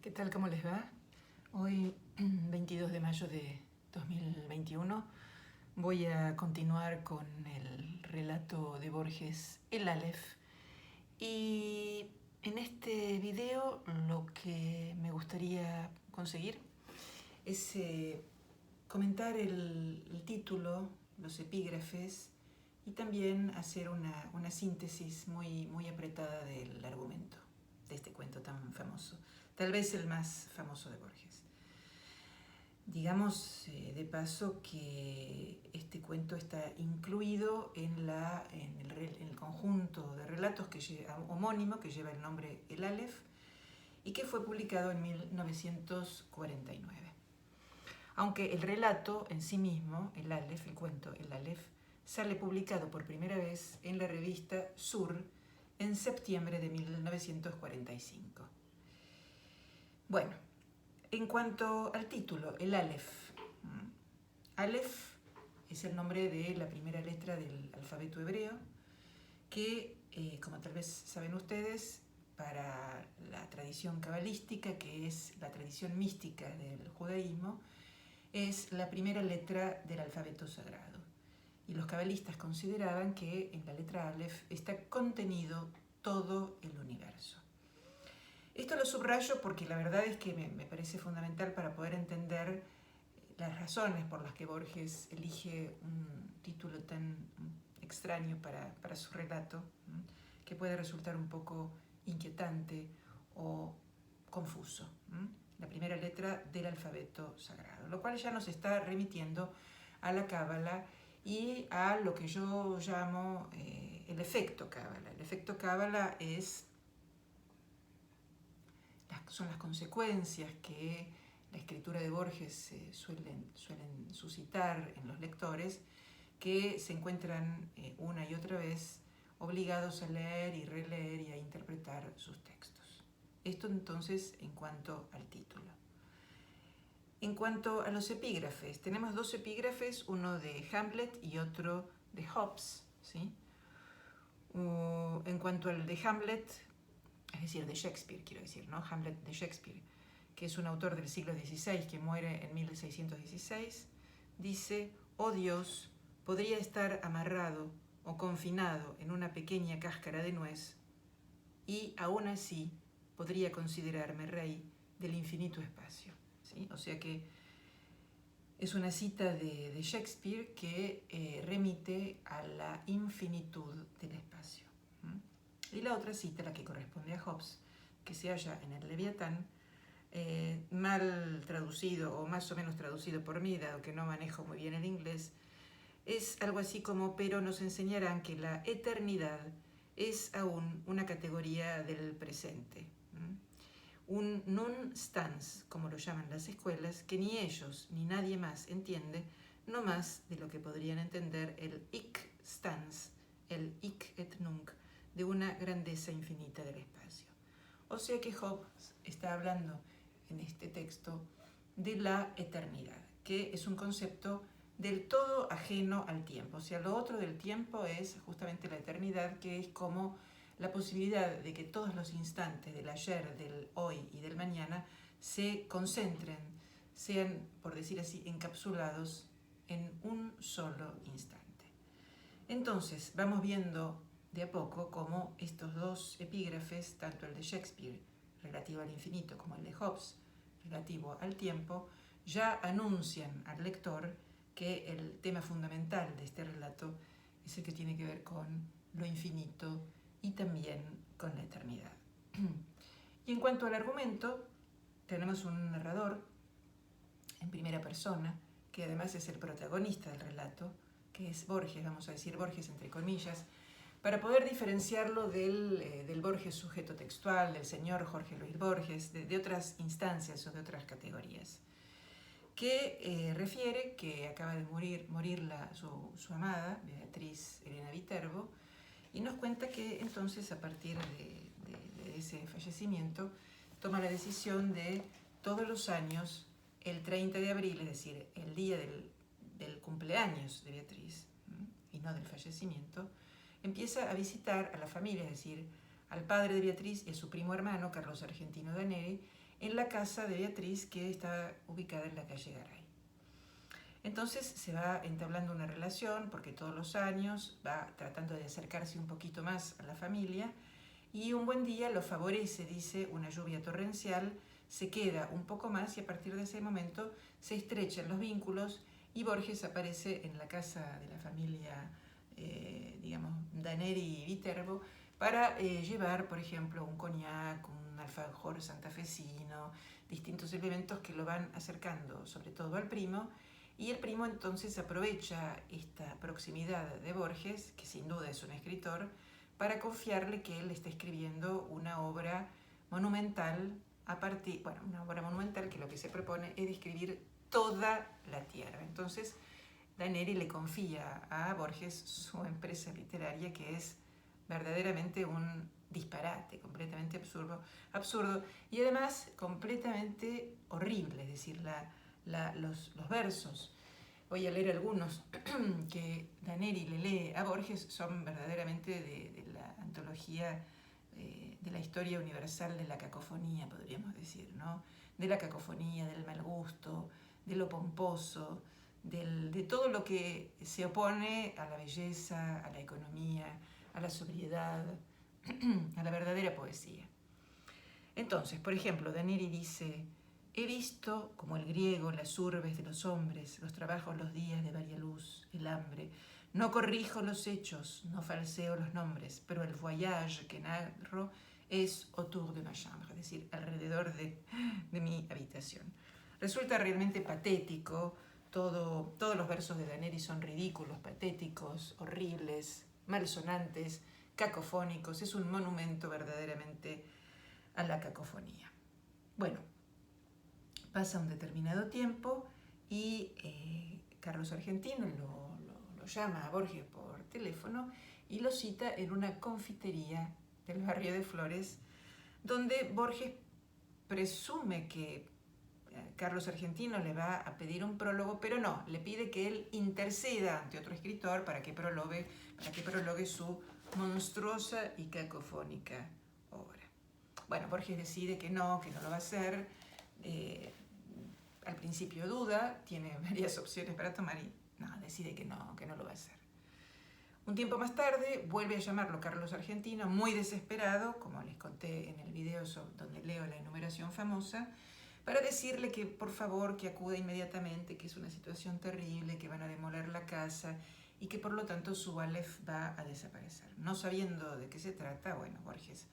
¿Qué tal? ¿Cómo les va? Hoy, 22 de mayo de 2021, voy a continuar con el relato de Borges, El Aleph. Y en este video lo que me gustaría conseguir es comentar el título, los epígrafes y también hacer una síntesis muy apretada del argumento de este cuento tan famoso. Tal vez el más famoso de Borges. Digamos de paso que este cuento está incluido en el conjunto de relatos homónimo que lleva el nombre El Aleph y que fue publicado en 1949. Aunque el relato en sí mismo, el Aleph, el cuento El Aleph, sale publicado por primera vez en la revista Sur en septiembre de 1945. Bueno, en cuanto al título, el Aleph. Aleph es el nombre de la primera letra del alfabeto hebreo que, como tal vez saben ustedes, para la tradición cabalística, que es la tradición mística del judaísmo, es la primera letra del alfabeto sagrado. Y los cabalistas consideraban que en la letra Aleph está contenido todo el universo. Esto lo subrayo porque la verdad es que me parece fundamental para poder entender las razones por las que Borges elige un título tan extraño para su relato, que puede resultar un poco inquietante o confuso. La primera letra del alfabeto sagrado, lo cual ya nos está remitiendo a la Cábala y a lo que yo llamo el efecto Cábala. El efecto Cábala son las consecuencias que la escritura de Borges suelen suscitar en los lectores, que se encuentran una y otra vez obligados a leer y releer y a interpretar sus textos. Esto entonces en cuanto al título. En cuanto a los epígrafes, tenemos dos epígrafes, uno de Hamlet y otro de Hobbes, ¿sí? En cuanto al de Hamlet, es decir, de Shakespeare, quiero decir, ¿no? Hamlet de Shakespeare, que es un autor del siglo XVI que muere en 1616, dice: «Oh Dios, podría estar amarrado o confinado en una pequeña cáscara de nuez y aún así podría considerarme rey del infinito espacio». ¿Sí? O sea que es una cita de Shakespeare que remite a la infinitud del espacio. Y la otra cita, la que corresponde a Hobbes, que se halla en el Leviatán, mal traducido o más o menos traducido por mí, dado que no manejo muy bien el inglés, es algo así como: «Pero nos enseñarán que la eternidad es aún una categoría del presente». Un nun stans, como lo llaman las escuelas, que ni ellos ni nadie más entiende, no más de lo que podrían entender el hic stans, el hic et nunc, de una grandeza infinita del espacio. O sea que Hobbes está hablando en este texto de la eternidad, que es un concepto del todo ajeno al tiempo. O sea, lo otro del tiempo es justamente la eternidad, que es como la posibilidad de que todos los instantes del ayer, del hoy y del mañana se concentren, sean, por decir así, encapsulados en un solo instante. Entonces, vamos viendo de a poco cómo estos dos epígrafes, tanto el de Shakespeare, relativo al infinito, como el de Hobbes, relativo al tiempo, ya anuncian al lector que el tema fundamental de este relato es el que tiene que ver con lo infinito y también con la eternidad. Y en cuanto al argumento, tenemos un narrador en primera persona, que además es el protagonista del relato, que es Borges, vamos a decir Borges entre comillas, para poder diferenciarlo del Borges sujeto textual, del señor Jorge Luis Borges, de otras instancias o de otras categorías, que refiere que acaba de morir su amada, Beatriz Elena Viterbo, y nos cuenta que entonces, a partir de ese fallecimiento, toma la decisión de todos los años, el 30 de abril, es decir, el día del cumpleaños de Beatriz, y no del fallecimiento, empieza a visitar a la familia, es decir, al padre de Beatriz y a su primo hermano, Carlos Argentino Daneri, en la casa de Beatriz, que está ubicada en la calle Garay. Entonces se va entablando una relación porque todos los años va tratando de acercarse un poquito más a la familia y un buen día lo favorece, dice, una lluvia torrencial, se queda un poco más y a partir de ese momento se estrechan los vínculos y Borges aparece en la casa de la familia, digamos, Daneri y Viterbo para llevar, por ejemplo, un coñac, un alfajor santafesino, distintos elementos que lo van acercando sobre todo al primo. Y el primo entonces aprovecha esta proximidad de Borges, que sin duda es un escritor, para confiarle que él está escribiendo una obra monumental una obra monumental que lo que se propone es describir toda la tierra. Entonces, Daneri le confía a Borges su empresa literaria, que es verdaderamente un disparate, completamente absurdo y además completamente horrible, es decir, los versos. Voy a leer algunos que Daneri le lee a Borges, son verdaderamente de la antología de la historia universal de la cacofonía, podríamos decir, ¿no? De la cacofonía, del mal gusto, de lo pomposo, de todo lo que se opone a la belleza, a la economía, a la sobriedad, a la verdadera poesía. Entonces, por ejemplo, Daneri dice: he visto, como el griego, las urbes de los hombres, los trabajos, los días de varia luz, el hambre. No corrijo los hechos, no falseo los nombres, pero el voyage que narro es autour de ma chambre, es decir, alrededor de mi habitación. Resulta realmente patético, todos los versos de Daneri son ridículos, patéticos, horribles, malsonantes, cacofónicos, es un monumento verdaderamente a la cacofonía. Bueno, pasa un determinado tiempo y Carlos Argentino lo llama a Borges por teléfono y lo cita en una confitería del barrio de Flores, donde Borges presume que Carlos Argentino le va a pedir un prólogo, pero no, le pide que él interceda ante otro escritor para que prologue su monstruosa y cacofónica obra. Bueno, Borges decide que no lo va a hacer. Al principio duda, tiene varias opciones para tomar y decide que no lo va a hacer. Un tiempo más tarde vuelve a llamarlo Carlos Argentino, muy desesperado, como les conté en el video donde leo la enumeración famosa, para decirle que por favor que acuda inmediatamente, que es una situación terrible, que van a demoler la casa y que por lo tanto su Aleph va a desaparecer. No sabiendo de qué se trata, bueno, Borges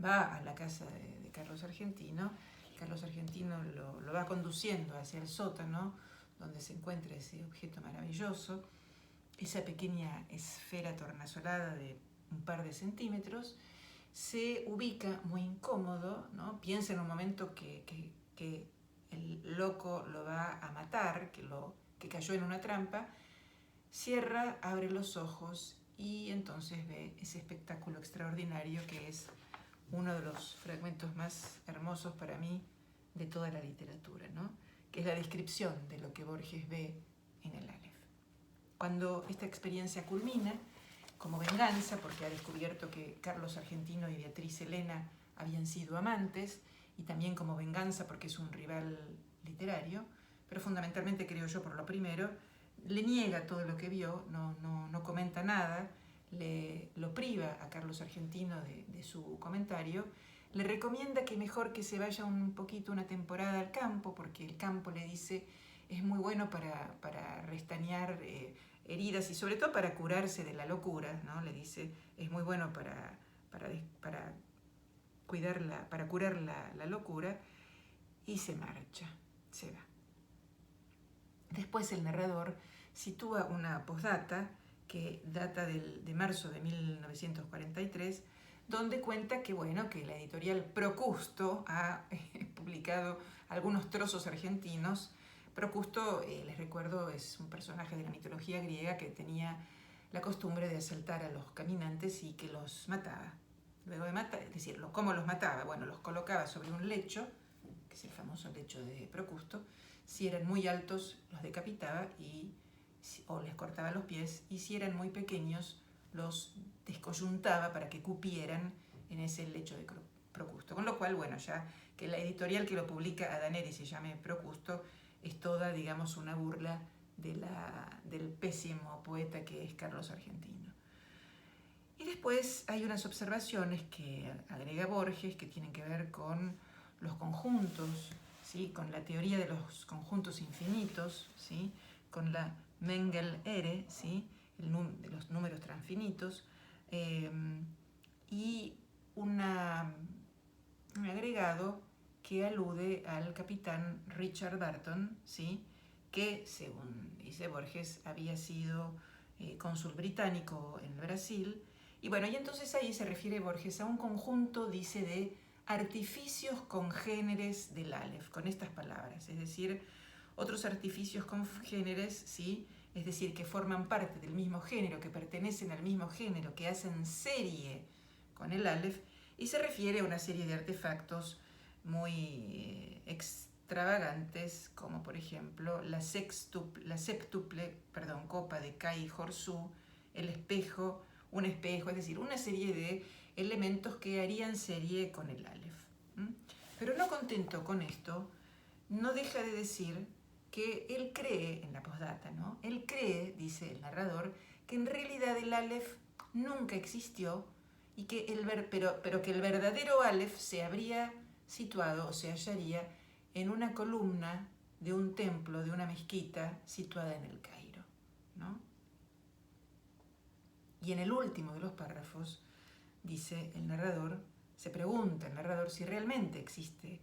va a la casa de Carlos Argentino. Carlos Argentino lo va conduciendo hacia el sótano, donde se encuentra ese objeto maravilloso, esa pequeña esfera tornasolada de un par de centímetros. Se ubica muy incómodo, ¿no? Piensa en un momento que el loco lo va a matar, que cayó en una trampa. Cierra, abre los ojos y entonces ve ese espectáculo extraordinario que es uno de los fragmentos más hermosos para mí de toda la literatura, ¿no? Que es la descripción de lo que Borges ve en el Aleph. Cuando esta experiencia culmina, como venganza, porque ha descubierto que Carlos Argentino y Beatriz Elena habían sido amantes, y también como venganza porque es un rival literario, pero fundamentalmente, creo yo, por lo primero, le niega todo lo que vio, no comenta nada, lo priva a Carlos Argentino de su comentario, le recomienda que mejor que se vaya un poquito una temporada al campo, porque el campo, le dice, es muy bueno para restañar heridas y sobre todo para curarse de la locura, ¿no? Le dice, es muy bueno para curar la locura, y se marcha, se va. Después el narrador sitúa una postdata que data de marzo de 1943, donde cuenta que la editorial Procusto ha publicado algunos trozos argentinos. Procusto, les recuerdo, es un personaje de la mitología griega que tenía la costumbre de asaltar a los caminantes y que los mataba. Luego de matar, es decir, ¿cómo los mataba? Bueno, los colocaba sobre un lecho, que es el famoso lecho de Procusto. Si eran muy altos, los decapitaba o les cortaba los pies, y si eran muy pequeños, los descoyuntaba para que cupieran en ese lecho de Procusto. Con lo cual, bueno, ya que la editorial que lo publica a Daneri se llame Procusto, es toda, digamos, una burla del pésimo poeta que es Carlos Argentino. Y después hay unas observaciones que agrega Borges que tienen que ver con los conjuntos, ¿sí? Con la teoría de los conjuntos infinitos, ¿sí? Con la Mengel-Ere, ¿sí? De los números transfinitos, y un agregado que alude al capitán Richard Barton, ¿sí? Que, según dice Borges, había sido cónsul británico en Brasil. Y bueno, y entonces ahí se refiere Borges a un conjunto, dice, de artificios congéneres del Aleph, con estas palabras, es decir, otros artificios congéneres, ¿sí? Es decir, que forman parte del mismo género, que pertenecen al mismo género, que hacen serie con el Aleph, y se refiere a una serie de artefactos muy extravagantes, como por ejemplo la séptuple copa de Kai Horsú, el espejo, un espejo, es decir, una serie de elementos que harían serie con el Aleph. Pero no contento con esto, no deja de decir que él cree, en la postdata, ¿no? Él cree, dice el narrador, que en realidad el Aleph nunca existió, y que pero que el verdadero Aleph se habría situado o se hallaría en una columna de un templo, de una mezquita situada en el Cairo, ¿no? Y en el último de los párrafos, dice el narrador, se pregunta el narrador si realmente existe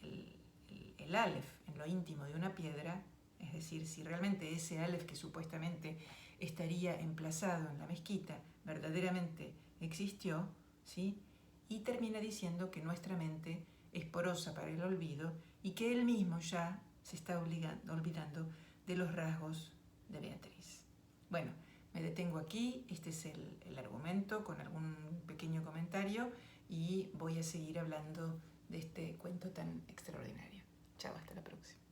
el Aleph en lo íntimo de una piedra, es decir, si realmente ese Aleph que supuestamente estaría emplazado en la mezquita verdaderamente existió, ¿sí? Y termina diciendo que nuestra mente es porosa para el olvido y que él mismo ya se está olvidando de los rasgos de Beatriz. Bueno, me detengo aquí, este es el argumento con algún pequeño comentario y voy a seguir hablando de este cuento tan extraordinario. Chao, hasta la próxima.